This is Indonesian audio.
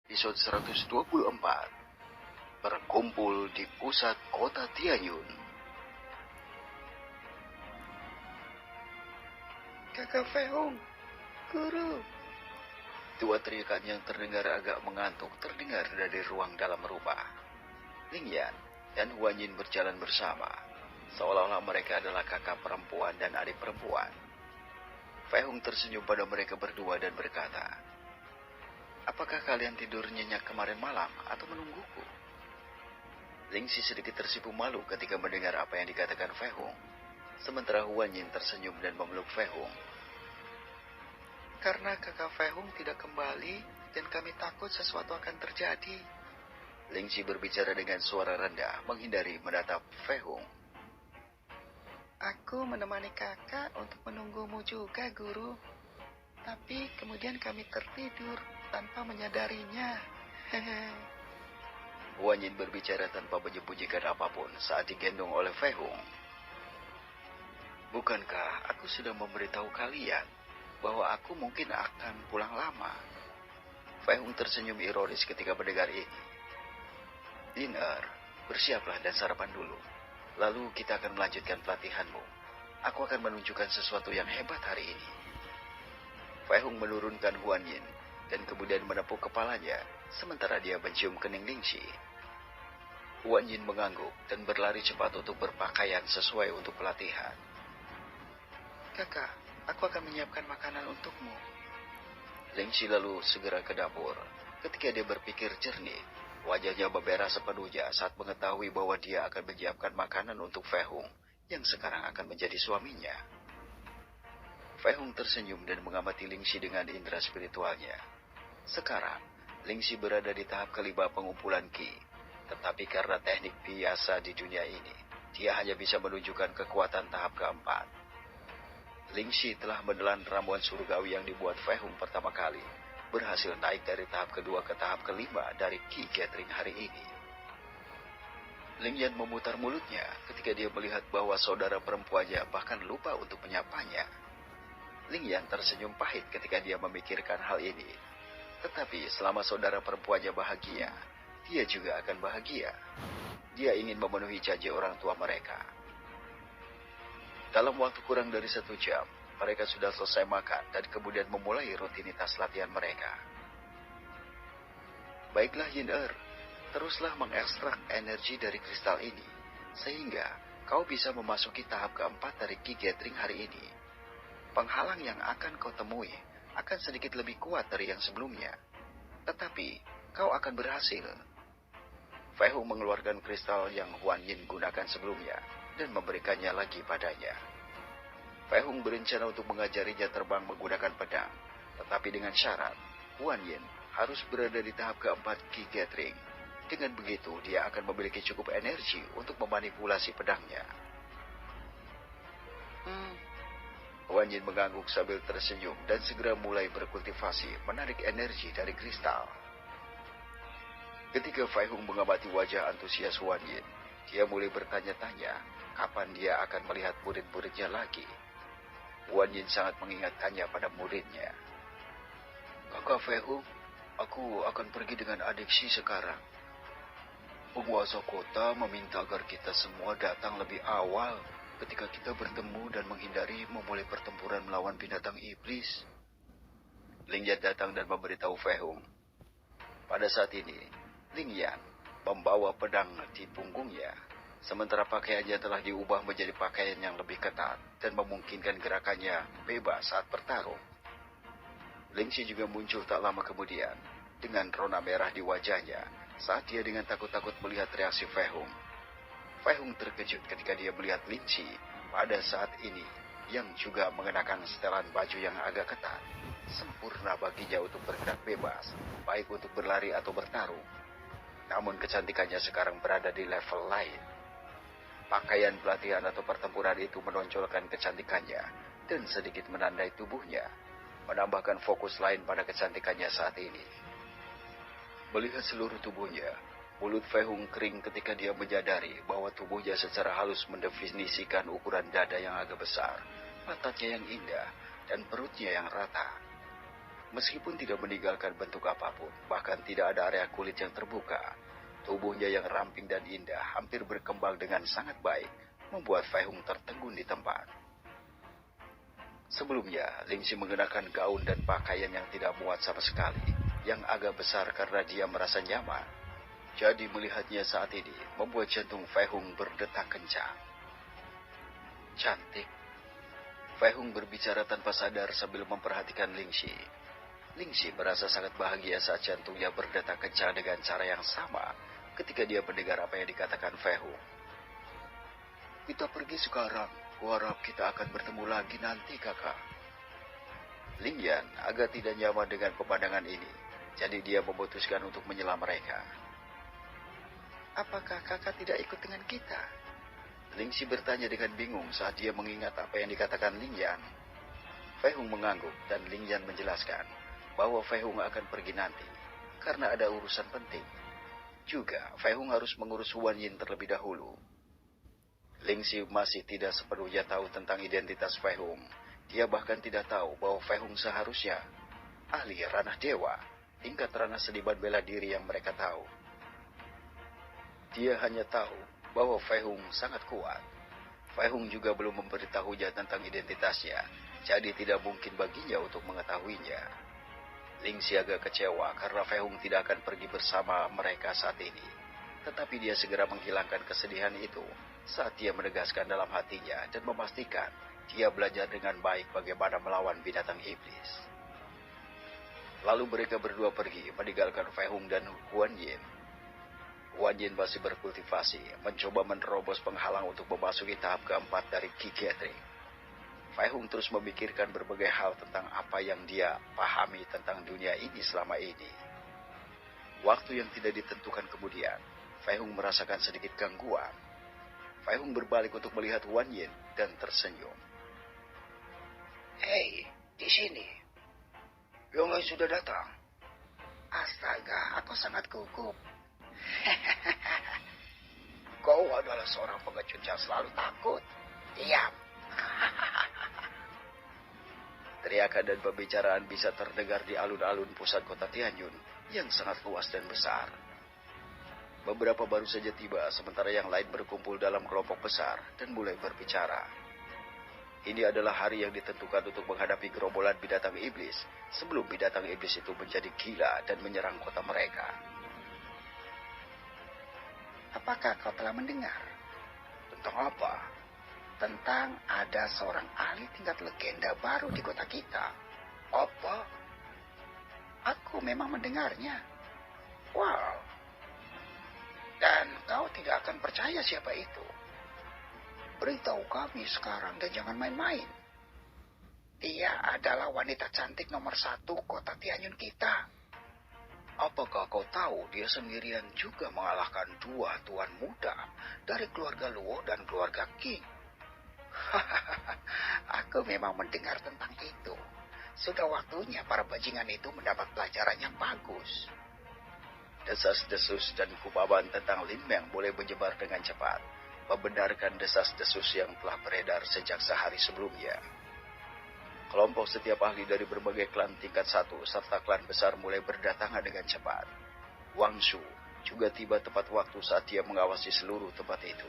Episode 124 berkumpul di pusat kota Tianyun. Kakak Fehong, guru. Dua teriakan yang terdengar agak mengantuk terdengar dari ruang dalam rumah. Ling Yan dan Huan Yin berjalan bersama, seolah-olah mereka adalah kakak perempuan dan adik perempuan. Fehong tersenyum pada mereka berdua dan berkata, "Apakah kalian tidur nyenyak kemarin malam atau menungguku?" Lingxi sedikit tersipu malu ketika mendengar apa yang dikatakan Fehong. Sementara Huan Yin tersenyum dan memeluk Fehong. "Karena kakak Fehong tidak kembali dan kami takut sesuatu akan terjadi." Lingxi berbicara dengan suara rendah menghindari menatap Fehong. "Aku menemani kakak untuk menunggumu juga, guru. Tapi kemudian kami tertidur tanpa menyadarinya." Huan Yin berbicara tanpa menyembunyikan apapun saat digendong oleh Fehong. "Bukankah aku sudah memberitahu kalian bahwa aku mungkin akan pulang lama?" Fehong tersenyum ironis ketika mendengar ini. "Yin-er, bersiaplah dan sarapan dulu. Lalu kita akan melanjutkan pelatihanmu. Aku akan menunjukkan sesuatu yang hebat hari ini." Fehong menurunkan Huan Yin dan kemudian menepuk kepalanya sementara dia mencium kening Lingxi. Huan Yin mengangguk dan berlari cepat untuk berpakaian sesuai untuk pelatihan. "Kakak, aku akan menyiapkan makanan untukmu." Lingxi lalu segera ke dapur. Ketika dia berpikir jernih, wajahnya memerah sepenuhnya saat mengetahui bahwa dia akan menyiapkan makanan untuk Fehong yang sekarang akan menjadi suaminya. Fehong tersenyum dan mengamati Lingxi dengan indera spiritualnya. Sekarang, Lingxi berada di tahap kelima pengumpulan Qi. Tetapi karena teknik biasa di dunia ini, dia hanya bisa menunjukkan kekuatan tahap keempat. Lingxi telah menelan ramuan surgawi yang dibuat Fehong pertama kali, berhasil naik dari tahap kedua ke tahap kelima dari Qi Gathering hari ini. Ling Yan memutar mulutnya ketika dia melihat bahwa saudara perempuannya bahkan lupa untuk menyapanya. Ling Yan tersenyum pahit ketika dia memikirkan hal ini. Tetapi selama saudara perempuannya bahagia, dia juga akan bahagia. Dia ingin memenuhi janji orang tua mereka. Dalam waktu kurang dari 1 jam, mereka sudah selesai makan dan kemudian memulai rutinitas latihan mereka. "Baiklah Yin-er, teruslah mengekstrak energi dari kristal ini, sehingga kau bisa memasuki tahap keempat dari Qi Gathering hari ini. Penghalang yang akan kau temui akan sedikit lebih kuat dari yang sebelumnya. Tetapi kau akan berhasil." Fehong mengeluarkan kristal yang Huan Yin gunakan sebelumnya dan memberikannya lagi padanya. Fehong berencana untuk mengajarinya terbang menggunakan pedang, tetapi dengan syarat Huan Yin harus berada di tahap keempat Qi Gathering. Dengan begitu, dia akan memiliki cukup energi untuk memanipulasi pedangnya. Huan Yin mengangguk sambil tersenyum dan segera mulai berkultivasi menarik energi dari kristal. Ketika Fehong mengamati wajah antusias Huan Yin, dia mulai bertanya-tanya kapan dia akan melihat murid-muridnya lagi. Huan Yin sangat mengingatkannya pada muridnya. "Kakak Fehong, aku akan pergi dengan adik Shi sekarang. Penguasa kota meminta agar kita semua datang lebih awal ketika kita bertemu dan menghindari memulai pertempuran melawan binatang iblis." Ling Yan datang dan memberitahu Fehong. Pada saat ini, Ling Yan membawa pedang di punggungnya, sementara pakaiannya telah diubah menjadi pakaian yang lebih ketat dan memungkinkan gerakannya bebas saat bertarung. Lingxi juga muncul tak lama kemudian, dengan rona merah di wajahnya saat dia dengan takut-takut melihat reaksi Fehong. Fehong terkejut ketika dia melihat Lingxi pada saat ini yang juga mengenakan setelan baju yang agak ketat. Sempurna baginya untuk bergerak bebas, baik untuk berlari atau bertarung. Namun kecantikannya sekarang berada di level lain. Pakaian pelatihan atau pertempuran itu menonjolkan kecantikannya dan sedikit menandai tubuhnya, menambahkan fokus lain pada kecantikannya saat ini. Melihat seluruh tubuhnya, mulut Fehong kering ketika dia menyadari bahwa tubuhnya secara halus mendefinisikan ukuran dada yang agak besar, matanya yang indah, dan perutnya yang rata. Meskipun tidak meninggalkan bentuk apapun, bahkan tidak ada area kulit yang terbuka, tubuhnya yang ramping dan indah hampir berkembang dengan sangat baik, membuat Fei Hung tertegun di tempat. Sebelumnya, Ling Xi mengenakan gaun dan pakaian yang tidak muat sama sekali, yang agak besar karena dia merasa nyaman. Jadi melihatnya saat ini membuat jantung Fei Hung berdetak kencang. Cantik. Fei Hung berbicara tanpa sadar sambil memperhatikan Ling Xi. Ling Xi merasa sangat bahagia saat jantungnya berdetak kencang dengan cara yang sama ketika dia mendengar apa yang dikatakan Fei Hung. Kita pergi sekarang. Kuharap kita akan bertemu lagi nanti, kakak. Ling Yan agak tidak nyaman dengan pemandangan ini, jadi dia memutuskan untuk menyela mereka. Apakah kakak tidak ikut dengan kita? Ling Xi bertanya dengan bingung saat dia mengingat apa yang dikatakan Ling Yan. Fei Hung mengangguk dan Ling Yan menjelaskan bahwa Fei Hung akan pergi nanti karena ada urusan penting. Juga Fei Hung harus mengurus Huan Yin terlebih dahulu. Ling Xi masih tidak sepenuhnya tahu tentang identitas Fei Hung. Dia bahkan tidak tahu bahwa Fei Hung seharusnya ahli ranah dewa, tingkat ranah seniman bela diri yang mereka tahu. Dia hanya tahu bahwa Fei Hung sangat kuat. Fei Hung juga belum memberitahunya tentang identitasnya, jadi tidak mungkin baginya untuk mengetahuinya. Ling Xi agak kecewa karena Fei Hung tidak akan pergi bersama mereka saat ini. Tetapi dia segera menghilangkan kesedihan itu saat dia menegaskan dalam hatinya dan memastikan dia belajar dengan baik bagaimana melawan binatang iblis. Lalu mereka berdua pergi meninggalkan Fei Hung dan Huan Yin. Huan Yin masih berkultivasi, mencoba menerobos penghalang untuk memasuki tahap keempat dari Qi Gathering. Fei Hung terus memikirkan berbagai hal tentang apa yang dia pahami tentang dunia ini selama ini. Waktu yang tidak ditentukan kemudian, Fei Hung merasakan sedikit gangguan. Fei Hung berbalik untuk melihat Huan Yin dan tersenyum. Hei, di sini. Yonglai sudah datang. Astaga, aku sangat gugup. Kau adalah seorang pengecut yang selalu takut. Diam. Teriakan dan pembicaraan bisa terdengar di alun-alun pusat kota Tianyun yang sangat luas dan besar. Beberapa baru saja tiba, sementara yang lain berkumpul dalam kelompok besar dan mulai berbicara. Ini adalah hari yang ditentukan untuk menghadapi gerombolan binatang iblis sebelum binatang iblis itu menjadi gila dan menyerang kota mereka. Apakah kau telah mendengar? Tentang apa? Tentang ada seorang ahli tingkat legenda baru di kota kita. Apa? Aku memang mendengarnya. Wow. Dan kau tidak akan percaya siapa itu. Beritahu kami sekarang dan jangan main-main. Dia adalah wanita cantik nomor 1 kota Tianyun kita. Apakah kau tahu dia sendirian juga mengalahkan 2 tuan muda dari keluarga Luo dan keluarga Qing? Aku memang mendengar tentang itu. Sudah waktunya para bajingan itu mendapat pelajaran yang bagus. Desas-desus dan kubaban tentang Lin Meng mulai menyebar dengan cepat, membenarkan desas-desus yang telah beredar sejak sehari sebelumnya. Kelompok setiap ahli dari berbagai klan tingkat 1 serta klan besar mulai berdatangan dengan cepat. Wang Shu juga tiba tepat waktu saat dia mengawasi seluruh tempat itu.